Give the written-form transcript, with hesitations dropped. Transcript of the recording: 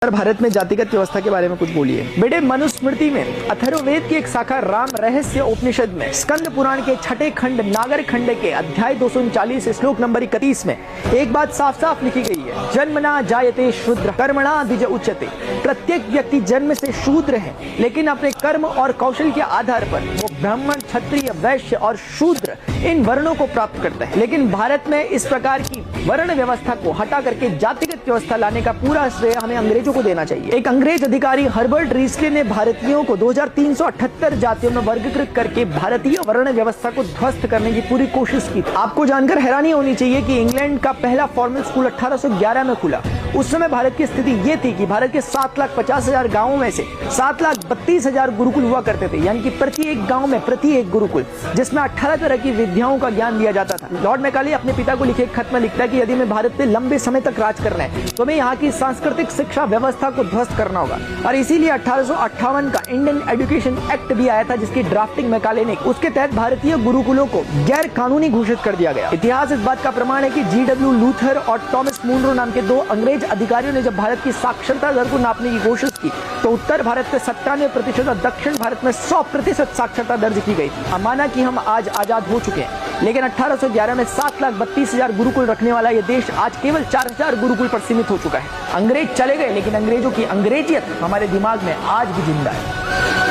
भारत में जातिगत व्यवस्था के बारे में कुछ बोलिए। बेटे, मनुस्मृति में अथर्ववेद की एक शाखा राम रहस्य उपनिषद में स्कंद पुराण के छठे खंड नागर खंड के अध्याय 239 श्लोक नंबर 31 में एक बात साफ साफ लिखी गई है, जन्मना जायते शूद्र कर्मणा द्विज उच्यते। प्रत्येक व्यक्ति जन्म से शूद्र है, लेकिन अपने कर्म और कौशल के आधार पर वो ब्राह्मण, क्षत्रिय, वैश्य और शूद्र इन वर्णों को प्राप्त करता है। लेकिन भारत में इस प्रकार की वर्ण व्यवस्था को हटा करके जातिगत व्यवस्था लाने का पूरा श्रेय हमें अंग्रेजों को देना चाहिए। एक अंग्रेज अधिकारी हर्बर्ट रीस्ले ने भारतीयों को 2378 जातियों में वर्गीकृत करके भारतीय वर्ण व्यवस्था को ध्वस्त करने की पूरी कोशिश की। आपको जानकर हैरानी होनी चाहिए कि इंग्लैंड का पहला फॉर्मल स्कूल 1811 में खुला। उस समय भारत की स्थिति ये थी कि भारत के 7,50,000 गांवों में से 7,32,000 गुरुकुल हुआ करते थे, यानी कि प्रति एक गांव में प्रति एक गुरुकुल, जिसमें 18 तरह की विद्याओं का ज्ञान दिया जाता था। लॉर्ड मैकाले अपने पिता को लिखे एक खत में लिखता है कि यदि मैं भारत पे लंबे समय तक राज करना है तो मैं यहाँ की सांस्कृतिक शिक्षा व्यवस्था को ध्वस्त करना होगा। और इसीलिए 1858 का इंडियन एजुकेशन एक्ट भी आया था, जिसकी ड्राफ्टिंग मैकाले ने। उसके तहत भारतीय गुरुकुलों को गैर कानूनी घोषित कर दिया गया। इतिहास इस बात का प्रमाण है कि G.W. लूथर और टॉमस मुनरो नाम के दो अंग्रेज अधिकारियों ने जब भारत की साक्षरता दर को नापने की कोशिश की तो उत्तर भारत में 97% और दक्षिण भारत में 100% साक्षरता दर्ज की गई थी। माना कि हम आज आजाद हो चुके हैं, लेकिन 1811 में 7,32,000 गुरुकुल रखने वाला यह देश आज केवल 4,000 गुरुकुल पर सीमित हो चुका है। अंग्रेज चले गए, लेकिन अंग्रेजों की अंग्रेजियत हमारे दिमाग में आज भी जिंदा है।